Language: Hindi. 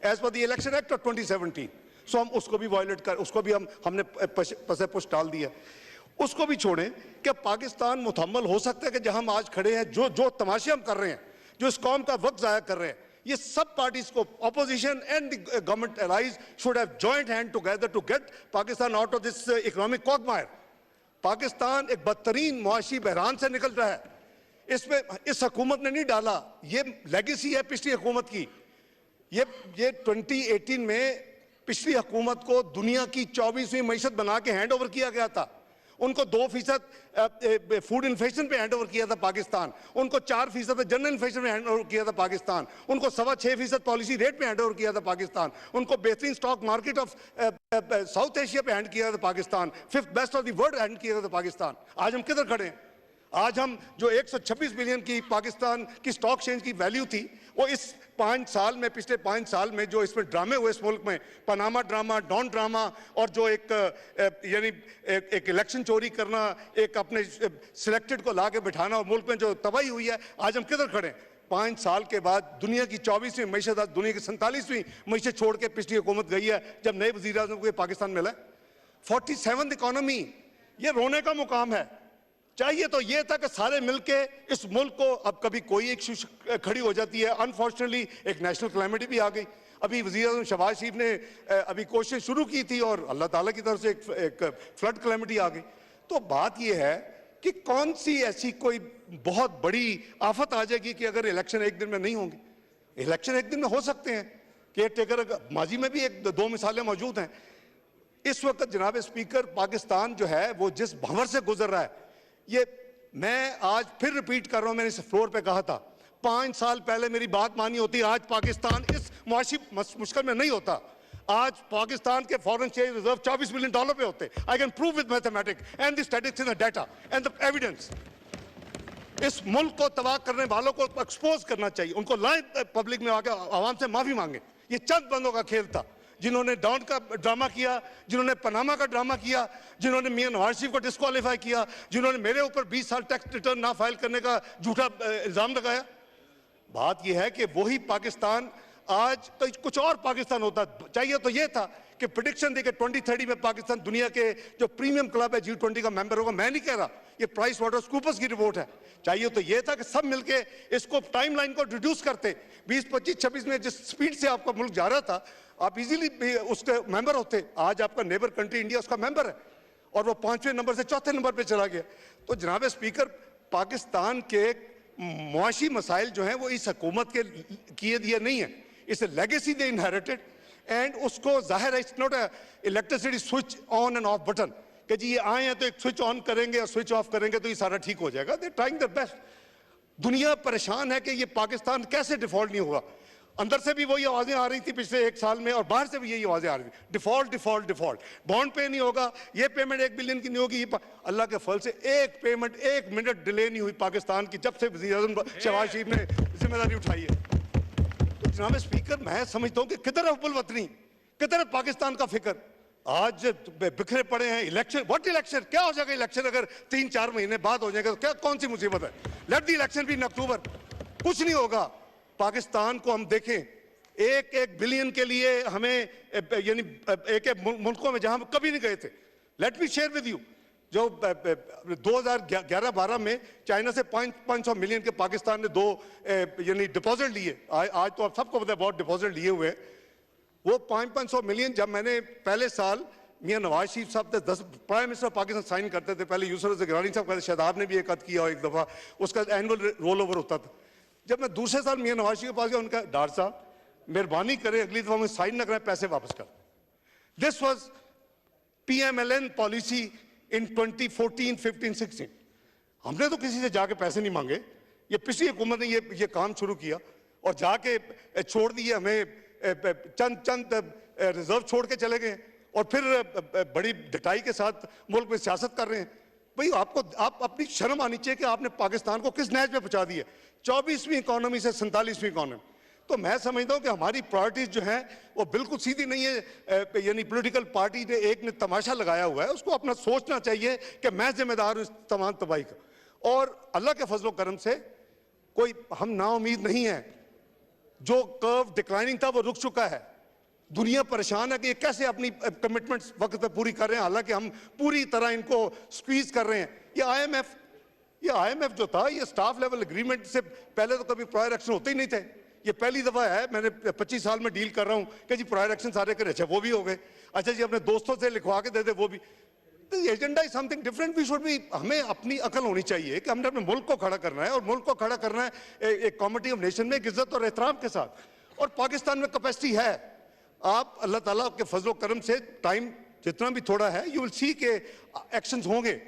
As per the election act of 2017। So हम उसको भी वायलेट कर, उसको भी हमने पसे पुश डाल दिया। उसको भी छोड़ें कि पाकिस्तान मुतहम्मल हो सकता है कि जहां हम आज खड़े हैं, जो तमाशे हम कर रहे हैं, जो इस कौम का वक्त जाया कर रहे हैं, ये सब पार्टीज को, opposition and the government allies should have joint hand together to get Pakistan out of this economic quagmire. Pakistan एक बदतरीन मुआशी बहरान से निकल रहा है। इसमें इस हुकूमत ने नहीं डाला, ये लेगेसी है पिछली हुकूमत की। ये 2018 में पिछली हुकूमत को दुनिया की 24वीं मईशत बना के हैंड ओवर किया गया था। उनको 2% फूड इन्फ्लेशन पे हैंड ओवर किया था पाकिस्तान, उनको 4% पे जनरल इन्फ्लेशन पे हैंड ओवर किया था पाकिस्तान, उनको 6.25% पॉलिसी रेट पे हैंड ओवर किया था पाकिस्तान, उनको बेहतरीन stock market of south Asia पे हैंड किया था Pakistan, 5th best of the world hand किया था पाकिस्तान। आज हम किधर खड़े हैं? आज हम जो 126 बिलियन की पाकिस्तान की स्टॉक एक्सचेंज की वैल्यू थी, वो इस 5 साल में, पिछले 5 साल में जो इसमें ड्रामे हुए इस मुल्क में, पनामा ड्रामा, डॉन ड्रामा, और जो एक इलेक्शन चोरी करना, एक अपने सिलेक्टेड को ला के बिठाना, और मुल्क में जो तबाही हुई है, आज हम किधर खड़े हैं? 5 साल के बाद दुनिया की 24वीं मईशत, आज दुनिया की 47वीं मईशत छोड़ के पिछली हुकूमत गई है, जब नए वज़ीर आज़म को पाकिस्तान मिला। 47th इकोनॉमी, ये रोने का मुकाम है। चाहिए तो ये था कि सारे मिलके इस मुल्क को, अब कभी कोई एक इशू खड़ी हो जाती है, अनफॉर्चुनेटली एक नेशनल कैलेमिटी भी आ गई। अभी वज़ीर आज़म शहबाज शरीफ ने अभी कोशिश शुरू की थी और अल्लाह ताला की तरफ से एक फ्लड कैलेमिटी आ गई। तो बात ये है कि कौन सी ऐसी कोई बहुत बड़ी आफत आ जाएगी कि अगर इलेक्शन एक दिन में नहीं होंगे? इलेक्शन एक दिन में हो सकते हैं, केयर टेकर, माजी में भी 1-2 मिसालें मौजूद हैं। इस वक्त जनाब स्पीकर, पाकिस्तान जो है वो जिस भंवर से गुजर रहा है, ये मैं आज फिर रिपीट कर रहा हूं, मैंने इस फ्लोर पे कहा था, 5 साल पहले मेरी बात मानी होती, आज पाकिस्तान इस मुआशी मुश्किल में नहीं होता। आज पाकिस्तान के फॉरेन एक्सचेंज रिजर्व $24 बिलियन पे होते। I can prove with mathematics and the statistics and the data and the evidence. इस मुल्क को तबाह करने वालों को एक्सपोज करना चाहिए, उनको लाएं पब्लिक में आके, आवाम से माफी मांगे। ये चंद बंदों का खेल था, जिन्होंने डॉन का ड्रामा किया, जिन्होंने पनामा का ड्रामा किया, जिन्होंने मियां नवाज शरीफ को डिस्क्वालीफाई किया, जिन्होंने मेरे ऊपर 20 साल टैक्स रिटर्न ना फाइल करने का झूठा इल्जाम लगाया। बात यह है कि वही पाकिस्तान आज, तो कुछ और पाकिस्तान होता। चाहिए तो यह था कि प्रेडिक्शन देके 2030 में पाकिस्तान दुनिया के जो प्रीमियम क्लब है G20 का मेंबर होगा। मैं नहीं कह रहा, ये प्राइस वाटर्स कूपर्स की रिपोर्ट है। चाहिए तो यह था कि सब मिलके इसको टाइमलाइन को रिड्यूस करते। 20, 25, 26 में जिस स्पीड से आपका मुल्क जा रहा था, आप इजीली उसके मेंबर होते। आज आपका नेबर कंट्री इंडिया उसका मेंबर है और वो 5वें नंबर से 4थे नंबर पे चला गया। तो जनाब स्पीकर, पाकिस्तान के मुआशी मसाइल जो हैं वो इस हुकूमत के किए दिए नहीं है, इसे लेगेसी दे इनहेरिटेड। एंड उसको जाहिर है, it's not a electricity switch on end off button कि जी ये आए हैं तो एक स्विच ऑन करेंगे और स्विच ऑफ करेंगे तो ये सारा ठीक हो जाएगा। They trying their best. दुनिया परेशान है कि ये पाकिस्तान कैसे डिफॉल्ट नहीं होगा। अंदर से भी वही आवाजें आ रही थी पिछले 1 साल में और बाहर से भी यही आवाजें आ रही थी, डिफॉल्ट डिफॉल्ट डिफॉल्ट, बॉन्ड पे नहीं होगा, ये पेमेंट 1 बिलियन की नहीं होगी। अल्लाह के फल से एक पेमेंट 1 मिनट डिले नहीं हुई पाकिस्तान की, जब से वज़ीर आज़म शहबाज शरीफ ने जिम्मेदारी उठाई है। तो जनाब स्पीकर, मैं समझता हूँ कि किधर है हुब्बुल वतनी, किधर है पाकिस्तान का फिक्र? आज बिखरे पड़े हैं। Election, what election? क्या हो जाएगा इलेक्शन अगर 3-4 महीने बाद हो जाएगा तो क्या, कौन सी मुसीबत है? Let the election be in October. कुछ नहीं होगा। पाकिस्तान को हम देखें, 1-1 बिलियन के लिए हमें यानी एक मुल्कों में जहां हम कभी नहीं गए थे। Let me share with you, जो 2011-12 में चाइना से 500 मिलियन के पाकिस्तान ने 2 यानी डिपॉजिट लिए। आज तो आप सबको पता है बहुत डिपॉजिट लिए हुए। वो 500 मिलियन जब मैंने पहले साल मियां नवाज शरीफ साहब थे 10 प्राइम मिनिस्टर पाकिस्तान साइन करते थे, पहले यूसुफ ज़गरानी साहब कहते, शहदाब ने भी एक कद किया और एक दफ़ा उसका एनुअल रोल ओवर होता था। जब मैं दूसरे साल मियां नवाज शरीफ के पास गया, उनका डॉक्टर साहब मेहरबानी करें अगली दफा मुझे साइन न करें, पैसे वापस कर। This was PMLN policy in 2014, 15, 16। हमने तो किसी से जाके पैसे नहीं मांगे, ये पिछली हुकूमत ने ये काम शुरू किया और जाके छोड़ दिए हमें, चंद रिजर्व छोड़ के चले गए और फिर बड़ी डटाई के साथ मुल्क में सियासत कर रहे हैं। भाई आप अपनी शर्म आनी चाहिए कि आपने पाकिस्तान को किस नहज पे पहुंचा दिया, 24वीं इकोनॉमी से 47वीं इकोनॉमी। तो मैं समझता हूं कि हमारी प्रायोरिटीज जो हैं वो बिल्कुल सीधी नहीं है। यानी पॉलिटिकल पार्टी ने एक ने तमाशा लगाया हुआ है, उसको अपना सोचना चाहिए कि मैं जिम्मेदार हूं इस तमाम तबाही का। और अल्लाह के फजलो करम से कोई हम नाउम्मीद नहीं है। जो कर्व डिक्लाइनिंग था वो रुक चुका है। दुनिया परेशान है कि ये कैसे अपनी कमिटमेंट्स वक्त पे पूरी कर रहे हैं, हालांकि हम पूरी तरह इनको स्क्वीज कर रहे हैं। ये आईएमएफ जो था, ये स्टाफ लेवल एग्रीमेंट से पहले तो कभी प्रायर एक्शन होते ही नहीं थे। ये पहली दफा है, मैंने 25 साल में डील कर रहा हूं कि जी प्रायर एक्शन सारे करे, अच्छा वो भी हो गए, अच्छा जी अपने दोस्तों से लिखवा के दे दे वो भी। Agenda is something different. We should be, हमें अपनी अकल होनी चाहिए कि हमने अपने मुल्क को खड़ा करना है, और मुल्क को खड़ा करना है एक कॉमिटी ऑफ नेशन में इज्जत और एहतराम के साथ। और पाकिस्तान में कैपेसिटी है। आप अल्लाह ताला के फजल करम से टाइम जितना भी थोड़ा है, यू विल सी के एक्शंस होंगे।